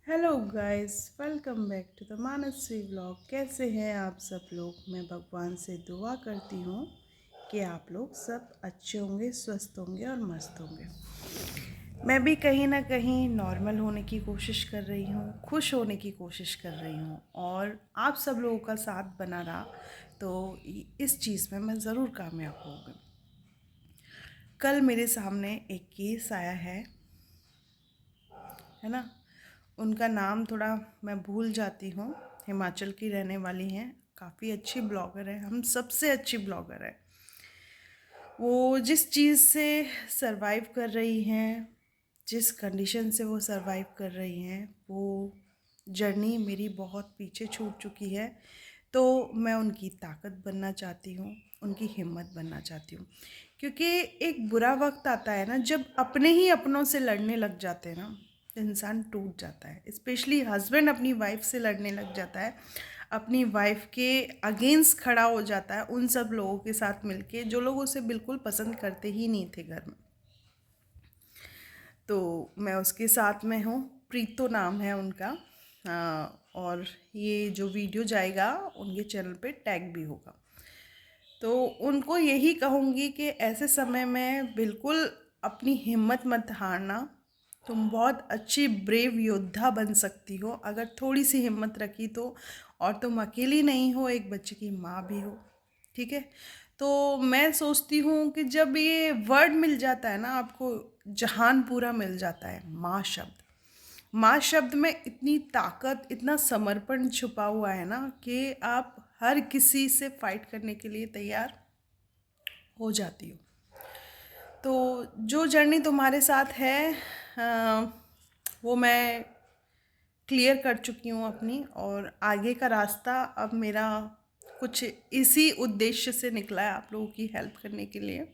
Hello guys, welcome back to the Manasvi vlog. कैसे हैं आप सब लोग? मैं भगवान से दुआ करती हूँ कि आप लोग सब अच्छे होंगे, स्वस्थ होंगे और मस्त होंगे। मैं भी कहीं ना कहीं नॉर्मल होने की कोशिश कर रही हूँ, खुश होने की कोशिश कर रही हूँ, और आप सब लोगों का साथ बना रहा तो इस चीज़ में मैं ज़रूर कामयाब होंगी। कल मेरे सामने एक केस आया है ना। उनका नाम थोड़ा मैं भूल जाती हूँ। हिमाचल की रहने वाली हैं, काफ़ी अच्छी ब्लॉगर है, हम सबसे अच्छी ब्लॉगर है। वो जिस चीज़ से सरवाइव कर रही हैं, जिस कंडीशन से वो सरवाइव कर रही हैं, वो जर्नी मेरी बहुत पीछे छूट चुकी है। तो मैं उनकी ताकत बनना चाहती हूँ, उनकी हिम्मत बनना चाहती हूँ। क्योंकि एक बुरा वक्त आता है ना, जब अपने ही अपनों से लड़ने लग जाते हैं ना, तो इंसान टूट जाता है। स्पेशली हस्बैंड अपनी वाइफ से लड़ने लग जाता है, अपनी वाइफ के अगेंस्ट खड़ा हो जाता है, उन सब लोगों के साथ मिलके जो लोग उसे बिल्कुल पसंद करते ही नहीं थे घर में। तो मैं उसके साथ में हूँ। प्रीतो नाम है उनका। और ये जो वीडियो जाएगा उनके चैनल पे टैग भी होगा। तो उनको यही कहूँगी कि ऐसे समय में बिल्कुल अपनी हिम्मत मत हारना। तुम बहुत अच्छी ब्रेव योद्धा बन सकती हो अगर थोड़ी सी हिम्मत रखी तो। और तुम अकेली नहीं हो, एक बच्चे की माँ भी हो। ठीक है। तो मैं सोचती हूँ कि जब ये वर्ड मिल जाता है ना आपको, जहान पूरा मिल जाता है। माँ शब्द, माँ शब्द में इतनी ताकत, इतना समर्पण छुपा हुआ है ना कि आप हर किसी से फाइट करने के लिए तैयार हो जाती हो। तो जो जर्नी तुम्हारे साथ है, वो मैं क्लियर कर चुकी हूँ अपनी, और आगे का रास्ता अब मेरा कुछ इसी उद्देश्य से निकला है, आप लोगों की हेल्प करने के लिए।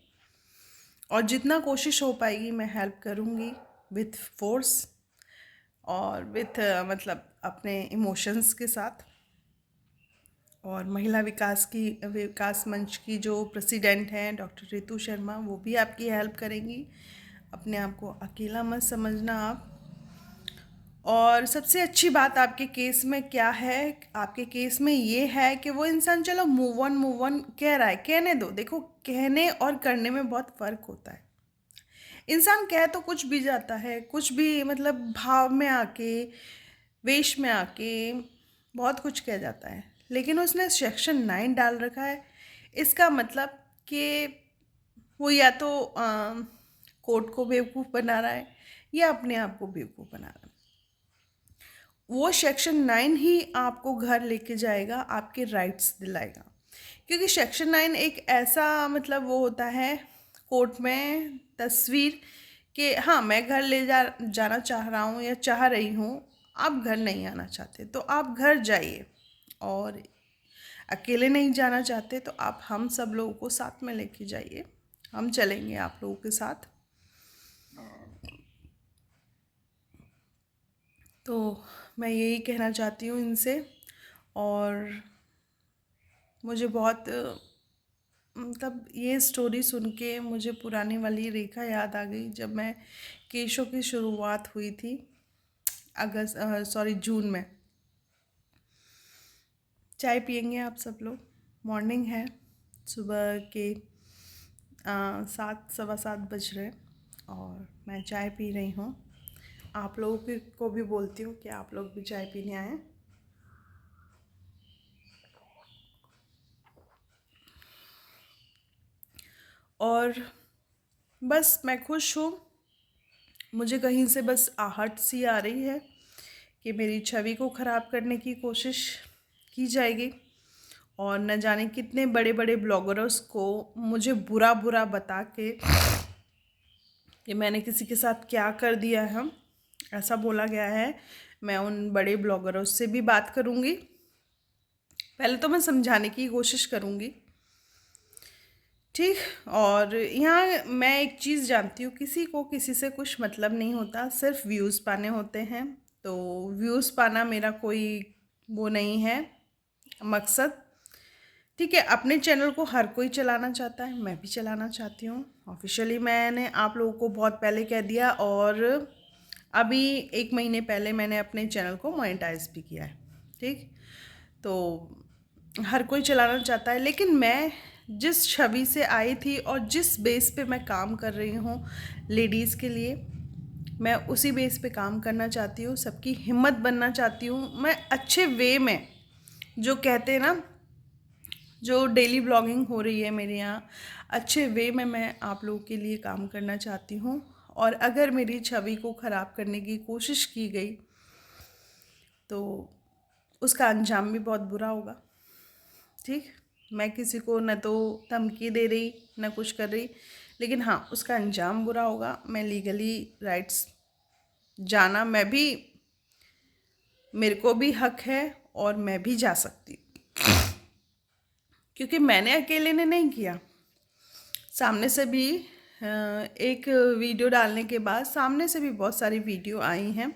और जितना कोशिश हो पाएगी मैं हेल्प करूँगी, विथ फोर्स और विथ मतलब अपने इमोशंस के साथ। और महिला विकास मंच की जो प्रेसिडेंट हैं डॉक्टर रितु शर्मा, वो भी आपकी हेल्प करेंगी। अपने आप को अकेला मत समझना आप। और सबसे अच्छी बात आपके केस में क्या है, आपके केस में ये है कि वो इंसान चलो मूव ऑन कह रहा है, कहने दो। देखो, कहने और करने में बहुत फ़र्क होता है। इंसान कह तो कुछ भी जाता है, कुछ भी मतलब भाव में आके, वेश में आके बहुत कुछ कह जाता है, लेकिन उसने सेक्शन 9 डाल रखा है। इसका मतलब कि वो या तो कोर्ट को बेवकूफ़ बना रहा है या अपने आप को बेवकूफ़ बना रहा है। वो सेक्शन 9 ही आपको घर लेके जाएगा, आपके राइट्स दिलाएगा। क्योंकि सेक्शन 9 एक ऐसा मतलब वो होता है कोर्ट में तस्वीर कि हाँ, मैं घर जाना चाह रहा हूँ या चाह रही हूँ, आप घर नहीं आना चाहते तो आप घर जाइए। और अकेले नहीं जाना चाहते तो आप हम सब लोगों को साथ में लेके जाइए, हम चलेंगे आप लोगों के साथ। तो मैं यही कहना चाहती हूँ इनसे। और मुझे बहुत मतलब ये स्टोरी सुन के मुझे पुरानी वाली रेखा याद आ गई, जब मैं केशों की शुरुआत हुई थी जून में। चाय पियेंगे आप सब लोग? मॉर्निंग है, सुबह के 7 सवा 7 बज रहे, और मैं चाय पी रही हूँ। आप लोगों को भी बोलती हूँ कि आप लोग भी चाय पीने आएँ। और बस मैं खुश हूँ। मुझे कहीं से बस आहट सी आ रही है कि मेरी छवि को ख़राब करने की कोशिश की जाएगी, और न जाने कितने बड़े बड़े ब्लॉगर्स को मुझे बुरा बुरा बता के कि मैंने किसी के साथ क्या कर दिया है, ऐसा बोला गया है। मैं उन बड़े ब्लॉगरों से भी बात करूँगी। पहले तो मैं समझाने की कोशिश करूँगी, ठीक। और यहाँ मैं एक चीज़ जानती हूँ, किसी को किसी से कुछ मतलब नहीं होता, सिर्फ व्यूज़ पाने होते हैं। तो व्यूज़ पाना मेरा कोई वो नहीं है मकसद। ठीक है, अपने चैनल को हर कोई चलाना चाहता है, मैं भी चलाना चाहती हूँ। ऑफिशियली मैंने आप लोगों को बहुत पहले कह दिया, और अभी 1 महीने पहले मैंने अपने चैनल को मोनेटाइज भी किया है। ठीक, तो हर कोई चलाना चाहता है, लेकिन मैं जिस छवि से आई थी और जिस बेस पे मैं काम कर रही हूँ लेडीज़ के लिए, मैं उसी बेस पे काम करना चाहती हूँ, सबकी हिम्मत बनना चाहती हूँ। मैं अच्छे वे में, जो कहते हैं ना, जो डेली ब्लॉगिंग हो रही है मेरे यहाँ, अच्छे वे में मैं आप लोगों के लिए काम करना चाहती हूँ। और अगर मेरी छवि को ख़राब करने की कोशिश की गई तो उसका अंजाम भी बहुत बुरा होगा। ठीक, मैं किसी को न तो धमकी दे रही न कुछ कर रही, लेकिन हाँ, उसका अंजाम बुरा होगा। मैं लीगली राइट्स जाना, मैं भी, मेरे को भी हक है और मैं भी जा सकती हूँ, क्योंकि मैंने अकेले ने नहीं किया। सामने से भी एक वीडियो डालने के बाद सामने से भी बहुत सारी वीडियो आई हैं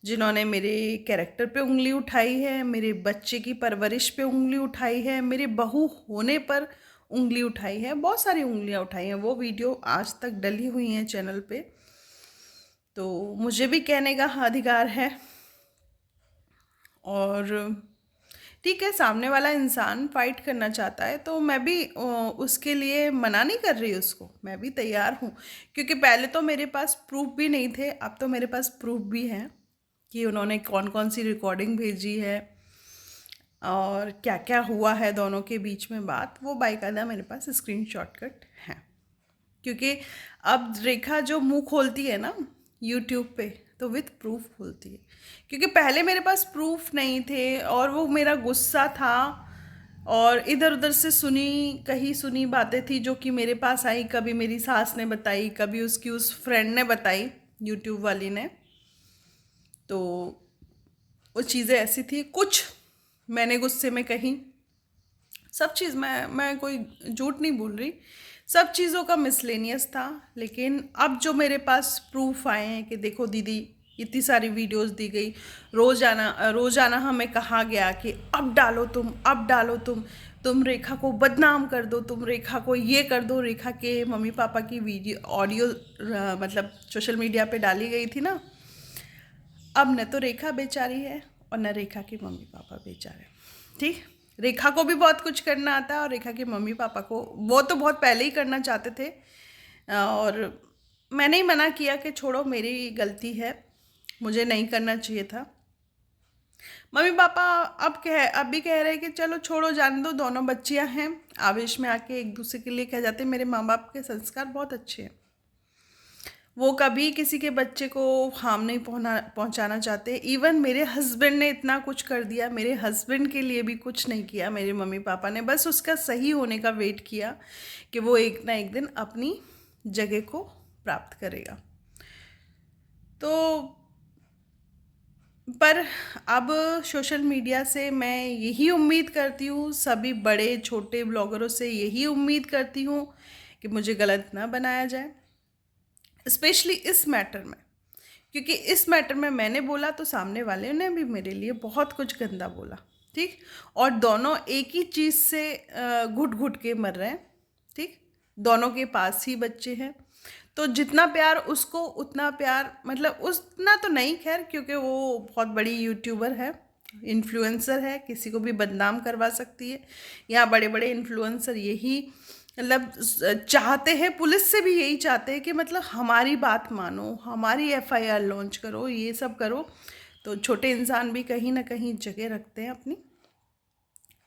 जिन्होंने मेरे कैरेक्टर पे उंगली उठाई है, मेरे बच्चे की परवरिश पे उंगली उठाई है, मेरे बहू होने पर उंगली उठाई है, बहुत सारी उंगलियां उठाई हैं। वो वीडियो आज तक डली हुई हैं चैनल पे, तो मुझे भी कहने का अधिकार है। और ठीक है, सामने वाला इंसान फाइट करना चाहता है तो मैं भी उसके लिए मना नहीं कर रही उसको, मैं भी तैयार हूँ। क्योंकि पहले तो मेरे पास प्रूफ भी नहीं थे, अब तो मेरे पास प्रूफ भी हैं कि उन्होंने कौन कौन सी रिकॉर्डिंग भेजी है और क्या क्या हुआ है दोनों के बीच में बात, वो बाकायदा मेरे पास स्क्रीन शॉटकट है। क्योंकि अब रेखा जो मुंह खोलती है ना यूट्यूब पे, तो विथ प्रूफ खोलती है। क्योंकि पहले मेरे पास प्रूफ नहीं थे और वो मेरा गुस्सा था और इधर उधर से कहीं सुनी बातें थी जो कि मेरे पास आई। कभी मेरी सास ने बताई, कभी उसकी उस फ्रेंड ने बताई, यूट्यूब वाली ने। तो वो चीज़ें ऐसी थी, कुछ मैंने गुस्से में कही, सब चीज़, मैं कोई झूठ नहीं बोल रही, सब चीज़ों का मिसलेनियस था। लेकिन अब जो मेरे पास प्रूफ आए हैं कि देखो दीदी, इतनी सारी वीडियोस दी गई, रोज़ाना हमें कहा गया कि अब डालो तुम, अब डालो तुम रेखा को बदनाम कर दो, तुम रेखा को ये कर दो। रेखा के मम्मी पापा की वीडियो ऑडियो मतलब सोशल मीडिया पे डाली गई थी ना। अब न तो रेखा बेचारी है और न रेखा के मम्मी पापा बेचारे। ठीक, रेखा को भी बहुत कुछ करना आता है और रेखा के मम्मी पापा को वो तो बहुत पहले ही करना चाहते थे, और मैंने ही मना किया कि छोड़ो, मेरी गलती है, मुझे नहीं करना चाहिए था। मम्मी पापा अब भी कह रहे हैं कि चलो छोड़ो, जाने दो, दोनों बच्चियां हैं, आवेश में आके एक दूसरे के लिए कह जाते हैं। मेरे माँ बाप के संस्कार बहुत अच्छे हैं, वो कभी किसी के बच्चे को हार्म नहीं पहुंचाना चाहते। इवन मेरे हस्बैंड ने इतना कुछ कर दिया, मेरे हस्बैंड के लिए भी कुछ नहीं किया मेरे मम्मी पापा ने, बस उसका सही होने का वेट किया कि वो एक ना एक दिन अपनी जगह को प्राप्त करेगा। तो पर अब सोशल मीडिया से मैं यही उम्मीद करती हूँ, सभी बड़े छोटे ब्लॉगरों से यही उम्मीद करती हूँ कि मुझे गलत ना बनाया जाए, स्पेशली इस मैटर में। क्योंकि इस मैटर में मैंने बोला तो सामने वाले ने भी मेरे लिए बहुत कुछ गंदा बोला। ठीक, और दोनों एक ही चीज़ से घुट घुट के मर रहे हैं। ठीक, दोनों के पास ही बच्चे हैं, तो जितना प्यार उसको उतना प्यार, मतलब उतना तो नहीं, खैर, क्योंकि वो बहुत बड़ी यूट्यूबर है, इन्फ्लुएंसर है, किसी को भी बदनाम करवा सकती है। यहाँ बड़े बड़े इन्फ्लुएंसर यही मतलब चाहते हैं, पुलिस से भी यही चाहते हैं कि मतलब हमारी बात मानो, हमारी एफआईआर लॉन्च करो, ये सब करो। तो छोटे इंसान भी कहीं ना कहीं जगह रखते हैं अपनी।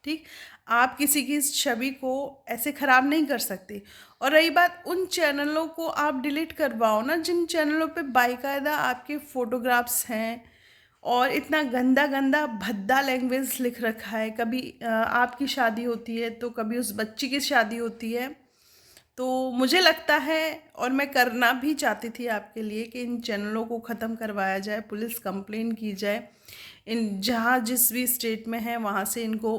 ठीक, आप किसी की छवि को ऐसे ख़राब नहीं कर सकते। और रही बात उन चैनलों को आप डिलीट करवाओ ना जिन चैनलों पे बाकायदा आपके फ़ोटोग्राफ्स हैं और इतना गंदा गंदा भद्दा लैंग्वेज लिख रखा है। कभी आपकी शादी होती है तो कभी उस बच्ची की शादी होती है। तो मुझे लगता है, और मैं करना भी चाहती थी आपके लिए, कि इन चैनलों को ख़त्म करवाया जाए, पुलिस कंप्लेन की जाए, इन जहाँ जिस भी स्टेट में है वहाँ से इनको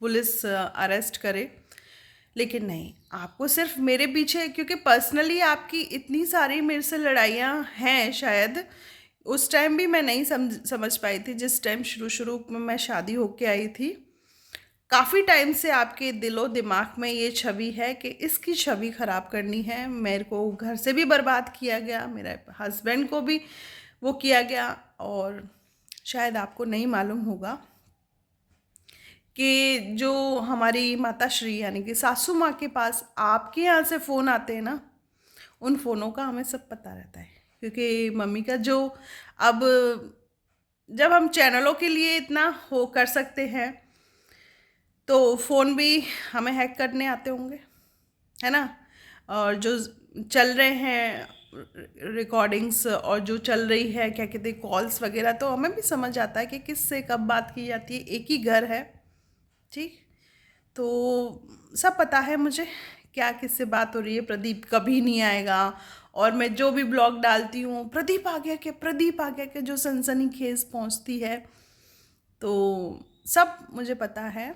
पुलिस अरेस्ट करे। लेकिन नहीं, आपको सिर्फ मेरे पीछे, क्योंकि पर्सनली आपकी इतनी सारी मेरे से लड़ाइयाँ हैं, शायद उस टाइम भी मैं नहीं समझ पाई थी, जिस टाइम शुरू में मैं शादी होके आई थी। काफ़ी टाइम से आपके दिलो दिमाग में ये छवि है कि इसकी छवि ख़राब करनी है। मेरे को घर से भी बर्बाद किया गया, मेरे हस्बैंड को भी वो किया गया। और शायद आपको नहीं मालूम होगा कि जो हमारी माता श्री यानी कि सासू माँ के पास आपके यहाँ से फ़ोन आते हैं ना, उन फ़ोनों का हमें सब पता रहता है। क्योंकि मम्मी का जो अब जब हम चैनलों के लिए इतना हो कर सकते हैं, तो फ़ोन भी हमें हैक करने आते होंगे, है ना। और जो चल रहे हैं रिकॉर्डिंग्स और जो चल रही है क्या कहते हैं कॉल्स वगैरह, तो हमें भी समझ आता है कि किससे कब बात की जाती है। एक ही घर है, ठीक। तो सब पता है मुझे क्या किससे बात हो रही है। प्रदीप कभी नहीं आएगा, और मैं जो भी ब्लॉग डालती हूँ प्रदीप आ गया क्या, प्रदीप आ गया क्या, जो सनसनीखेज पहुँचती है। तो सब मुझे पता है,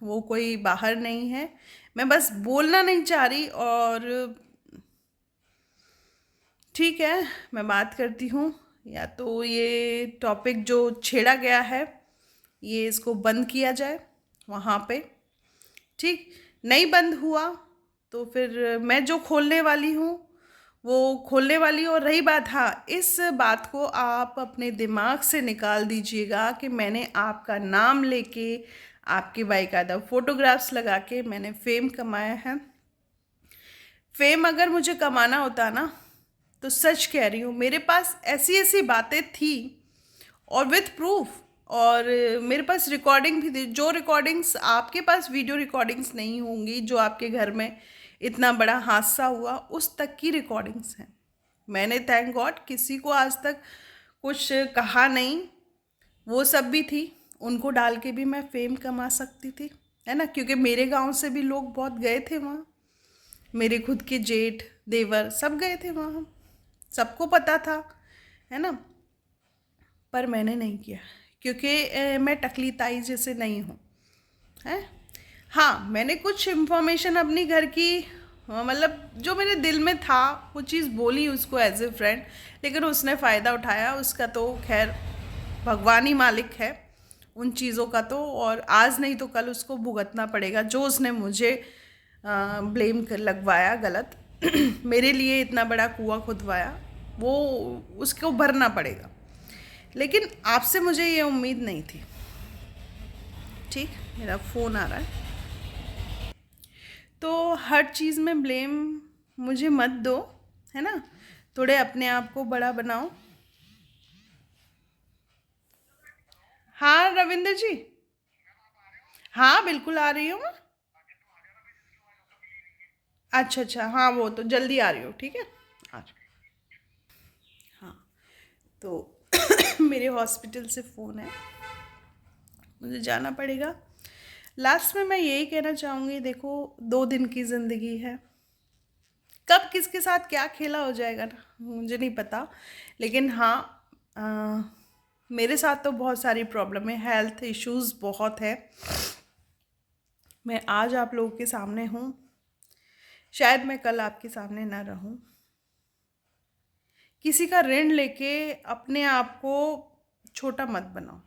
वो कोई बाहर नहीं है। मैं बस बोलना नहीं चाह रही। और ठीक है, मैं बात करती हूँ। या तो ये टॉपिक जो छेड़ा गया है, ये इसको बंद किया जाए वहाँ पे, ठीक। नहीं बंद हुआ तो फिर मैं जो खोलने वाली हूँ वो खोलने वाली। और रही बात, हाँ, इस बात को आप अपने दिमाग से निकाल दीजिएगा कि मैंने आपका नाम लेके आपके बाकायदा फोटोग्राफ्स लगा के मैंने फेम कमाया है। फेम अगर मुझे कमाना होता ना, तो सच कह रही हूँ मेरे पास ऐसी ऐसी बातें थी और विथ प्रूफ। और मेरे पास रिकॉर्डिंग भी थी, जो रिकॉर्डिंग्स आपके पास वीडियो रिकॉर्डिंग्स नहीं होंगी, जो आपके घर में इतना बड़ा हादसा हुआ उस तक की रिकॉर्डिंग्स हैं। मैंने थैंक गॉड किसी को आज तक कुछ कहा नहीं, वो सब भी थी। उनको डाल के भी मैं फेम कमा सकती थी, है ना। क्योंकि मेरे गांव से भी लोग बहुत गए थे वहाँ, मेरे खुद के जेठ देवर सब गए थे वहाँ, सबको पता था, है ना। पर मैंने नहीं किया क्योंकि मैं टकली ताई जैसे नहीं हूँ, है। हाँ, मैंने कुछ इन्फॉर्मेशन अपनी घर की मतलब जो मेरे दिल में था वो चीज़ बोली उसको एज ए फ्रेंड, लेकिन उसने फ़ायदा उठाया। उसका तो खैर भगवान ही मालिक है उन चीज़ों का। तो और आज नहीं तो कल उसको भुगतना पड़ेगा जो उसने मुझे ब्लेम लगवाया गलत मेरे लिए इतना बड़ा कुआं खुदवाया, वो उसको भरना पड़ेगा। लेकिन आपसे मुझे ये उम्मीद नहीं थी, ठीक। मेरा फ़ोन आ रहा है। तो हर चीज़ में ब्लेम मुझे मत दो, है ना। थोड़े अपने आप को बड़ा बनाओ। हाँ रविंद्र जी, हाँ बिल्कुल आ रही हूँ मैं। अच्छा अच्छा, हाँ वो तो जल्दी आ रही हो, ठीक है। आज हाँ, तो मेरे हॉस्पिटल से फ़ोन है, मुझे जाना पड़ेगा। लास्ट में मैं यही कहना चाहूँगी, देखो 2 दिन की ज़िंदगी है, कब किसके साथ क्या खेला हो जाएगा ना मुझे नहीं पता। लेकिन हाँ, अ, मेरे साथ तो बहुत सारी प्रॉब्लम है, हेल्थ इश्यूज़ बहुत है। मैं आज आप लोगों के सामने हूँ, शायद मैं कल आपके सामने ना रहूँ। किसी का ऋण लेके अपने आप को छोटा मत बनाओ,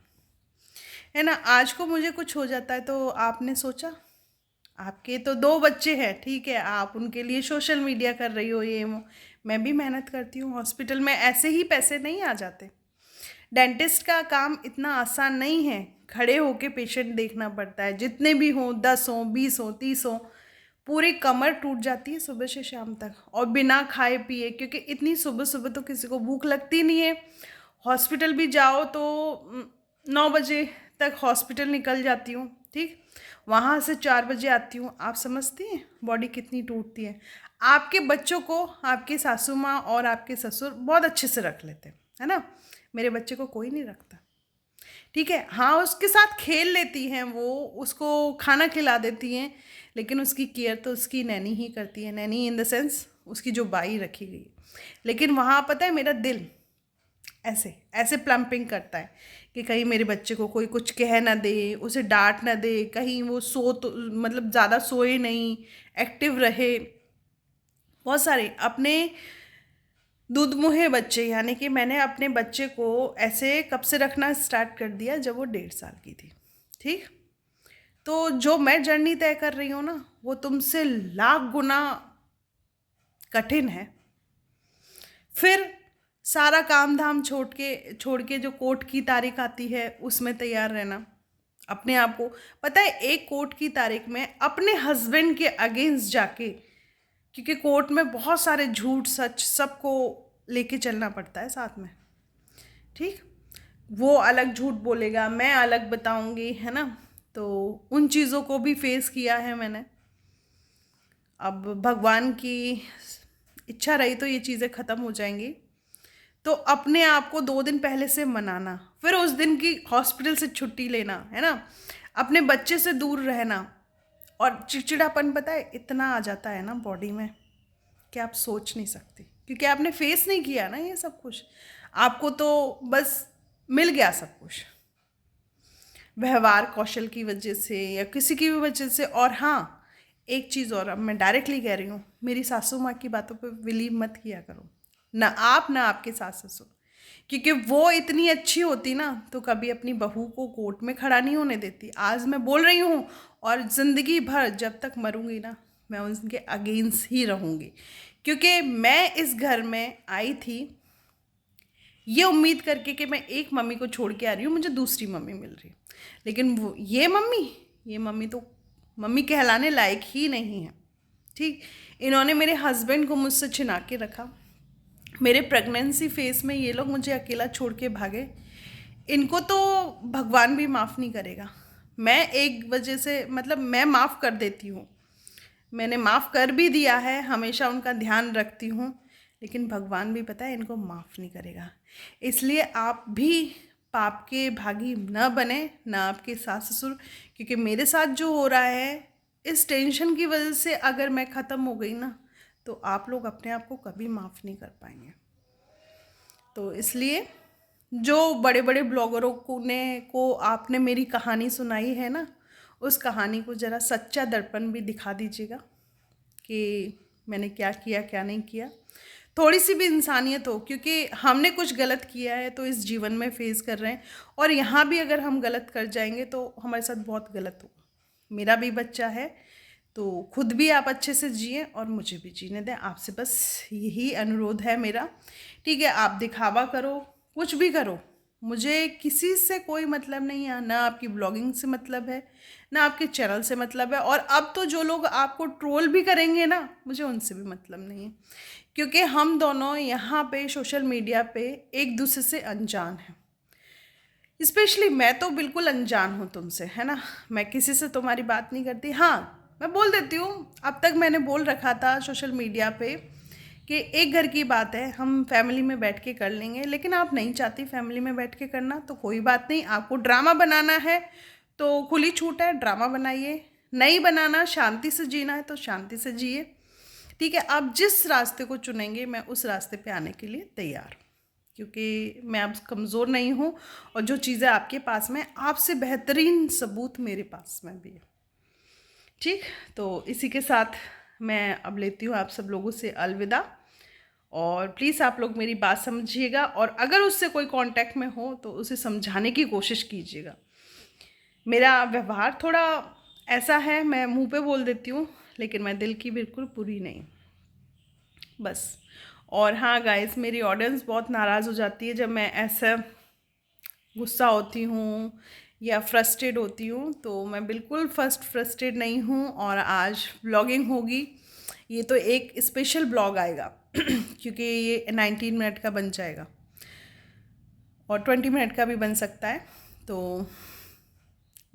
है ना। आज को मुझे कुछ हो जाता है तो आपने सोचा, आपके तो 2 बच्चे हैं, ठीक है, आप उनके लिए सोशल मीडिया कर रही हो ये वो। मैं भी मेहनत करती हूँ, हॉस्पिटल में ऐसे ही पैसे नहीं आ जाते। डेंटिस्ट का काम इतना आसान नहीं है, खड़े होके पेशेंट देखना पड़ता है, जितने भी हों, 10 हों, 20 हों, 30 हों, पूरी कमर टूट जाती है सुबह से शाम तक, और बिना खाए पिए। क्योंकि इतनी सुबह सुबह तो किसी को भूख लगती नहीं है। हॉस्पिटल भी जाओ तो 9 बजे तक हॉस्पिटल निकल जाती हूँ, ठीक। वहाँ से 4 बजे आती हूँ। आप समझती हैं बॉडी कितनी टूटती है। आपके बच्चों को आपके सासू माँ और आपके ससुर बहुत अच्छे से रख लेते हैं, है ना। मेरे बच्चे को कोई नहीं रखता, ठीक है। हाँ, उसके साथ खेल लेती हैं, वो उसको खाना खिला देती हैं, लेकिन उसकी केयर तो उसकी नैनी ही करती है। नैनी इन द सेंस उसकी जो बाई रखी गई है। लेकिन वहाँ पता है मेरा दिल ऐसे ऐसे प्लम्पिंग करता है कि कहीं मेरे बच्चे को कोई कुछ कह ना दे, उसे डांट ना दे, कहीं वो सो तो मतलब ज़्यादा सोए नहीं, एक्टिव रहे। बहुत सारे अपने दूध मुहे बच्चे, यानी कि मैंने अपने बच्चे को ऐसे कब से रखना स्टार्ट कर दिया, जब वो 1.5 साल की थी, ठीक। तो जो मैं जर्नी तय कर रही हूँ ना, वो तुमसे लाख गुना कठिन है। फिर सारा काम धाम छोड़ के जो कोर्ट की तारीख आती है उसमें तैयार रहना। अपने आप को पता है, एक कोर्ट की तारीख में अपने हस्बैंड के अगेंस्ट जाके, क्योंकि कोर्ट में बहुत सारे झूठ सच सबको लेके चलना पड़ता है साथ में, ठीक। वो अलग झूठ बोलेगा, मैं अलग बताऊंगी, है ना। तो उन चीज़ों को भी फेस किया है मैंने। अब भगवान की इच्छा रही तो ये चीज़ें ख़त्म हो जाएंगी। तो अपने आप को 2 दिन पहले से मनाना, फिर उस दिन की हॉस्पिटल से छुट्टी लेना, है ना। अपने बच्चे से दूर रहना। और चिड़चिड़ापन पता है इतना आ जाता है ना बॉडी में कि आप सोच नहीं सकते, क्योंकि आपने फेस नहीं किया ना ये सब कुछ। आपको तो बस मिल गया सब कुछ, व्यवहार कौशल की वजह से या किसी की भी वजह से। और हाँ, एक चीज़ और, अब मैं डायरेक्टली कह रही हूँ, मेरी सासू माँ की बातों पे बिलीव मत किया करो, ना आप ना आपके सास ससुर। क्योंकि वो इतनी अच्छी होती ना तो कभी अपनी बहू को कोर्ट में खड़ा नहीं होने देती। आज मैं बोल रही हूँ, और ज़िंदगी भर जब तक मरूंगी ना मैं उनके अगेंस्ट ही रहूँगी। क्योंकि मैं इस घर में आई थी ये उम्मीद करके कि मैं एक मम्मी को छोड़ के आ रही हूँ, मुझे दूसरी मम्मी मिल रही है। लेकिन वो ये मम्मी तो मम्मी कहलाने लायक ही नहीं है, ठीक। इन्होंने मेरे हस्बैंड को मुझसे छिना के रखा। मेरे प्रेगनेंसी फेस में ये लोग मुझे अकेला छोड़ के भागे। इनको तो भगवान भी माफ़ नहीं करेगा। मैं एक वजह से मतलब मैं माफ़ कर देती हूँ, मैंने माफ़ कर भी दिया है, हमेशा उनका ध्यान रखती हूँ। लेकिन भगवान भी पता है इनको माफ़ नहीं करेगा। इसलिए आप भी पाप के भागी न बने, ना आपके सास ससुर। क्योंकि मेरे साथ जो हो रहा है, इस टेंशन की वजह से अगर मैं ख़त्म हो गई ना तो आप लोग अपने आप को कभी माफ़ नहीं कर पाएंगे। तो इसलिए जो बड़े बड़े ब्लॉगरों को आपने मेरी कहानी सुनाई है ना, उस कहानी को ज़रा सच्चा दर्पण भी दिखा दीजिएगा कि मैंने क्या किया क्या नहीं किया। थोड़ी सी भी इंसानियत हो, क्योंकि हमने कुछ गलत किया है तो इस जीवन में फेस कर रहे हैं। और यहाँ भी अगर हम गलत कर जाएंगे तो हमारे साथ बहुत गलत होगा। मेरा भी बच्चा है, तो खुद भी आप अच्छे से जिए और मुझे भी जीने दें। आपसे बस यही अनुरोध है मेरा, ठीक है। आप दिखावा करो, कुछ भी करो, मुझे किसी से कोई मतलब नहीं है। ना आपकी ब्लॉगिंग से मतलब है, ना आपके चैनल से मतलब है। और अब तो जो लोग आपको ट्रोल भी करेंगे ना, मुझे उनसे भी मतलब नहीं है। क्योंकि हम दोनों यहाँ पे सोशल मीडिया पे एक दूसरे से अनजान हैं। स्पेशली मैं तो बिल्कुल अनजान हूँ तुमसे, है ना। मैं किसी से तुम्हारी बात नहीं करती। हाँ, मैं बोल देती हूँ, अब तक मैंने बोल रखा था सोशल मीडिया पे कि एक घर की बात है, हम फैमिली में बैठ के कर लेंगे। लेकिन आप नहीं चाहती फैमिली में बैठ के करना, तो कोई बात नहीं। आपको ड्रामा बनाना है तो खुली छूट है, ड्रामा बनाइए। नहीं बनाना, शांति से जीना है तो शांति से जिए, ठीक है। आप जिस रास्ते को चुनेंगे मैं उस रास्ते पे आने के लिए तैयार हूँ। क्योंकि मैं अब कमज़ोर नहीं हूँ, और जो चीज़ें आपके पास में, आपसे बेहतरीन सबूत मेरे पास में भी है, ठीक। तो इसी के साथ मैं अब लेती हूँ आप सब लोगों से अलविदा। और प्लीज़ आप लोग मेरी बात समझिएगा, और अगर उससे कोई कांटेक्ट में हो तो उसे समझाने की कोशिश कीजिएगा। मेरा व्यवहार थोड़ा ऐसा है, मैं मुंह पे बोल देती हूँ, लेकिन मैं दिल की बिल्कुल पूरी नहीं, बस। और हाँ गाइस, मेरी ऑडियंस बहुत नाराज़ हो जाती है जब मैं ऐसा गुस्सा होती हूँ या फ्रस्ट्रेट होती हूँ। तो मैं बिल्कुल फ्रस्ट्रेट नहीं हूँ। और आज ब्लॉगिंग होगी, ये तो एक स्पेशल ब्लॉग आएगा क्योंकि ये 19 मिनट का बन जाएगा और 20 मिनट का भी बन सकता है। तो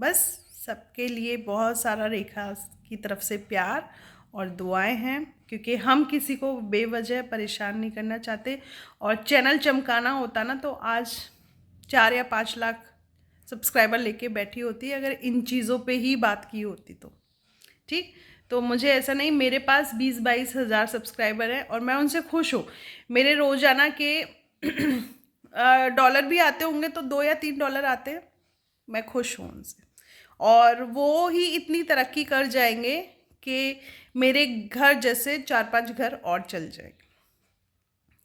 बस सबके लिए बहुत सारा रेखा की तरफ से प्यार और दुआएं हैं, क्योंकि हम किसी को बेवजह परेशान नहीं करना चाहते। और चैनल चमकाना होता ना तो आज 4 या 5 लाख सब्सक्राइबर लेके बैठी होती अगर इन चीज़ों पे ही बात की होती तो, ठीक। तो मुझे ऐसा नहीं, मेरे पास 20-22 हज़ार सब्सक्राइबर हैं और मैं उनसे खुश हूँ। मेरे रोज़ाना के डॉलर भी आते होंगे तो $2 या $3 आते हैं, मैं खुश हूँ उनसे। और वो ही इतनी तरक्की कर जाएंगे कि मेरे घर जैसे 4-5 घर और चल जाएंगे,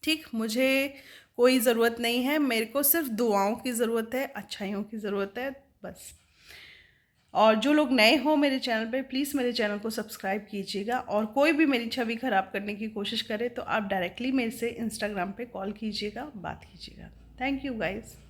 ठीक। मुझे कोई ज़रूरत नहीं है, मेरे को सिर्फ दुआओं की ज़रूरत है, अच्छाइयों की ज़रूरत है, बस। और जो लोग नए हो मेरे चैनल पे, प्लीज़ मेरे चैनल को सब्सक्राइब कीजिएगा। और कोई भी मेरी छवि ख़राब करने की कोशिश करे तो आप डायरेक्टली मेरे से इंस्टाग्राम पे कॉल कीजिएगा, बात कीजिएगा। Thank you guys.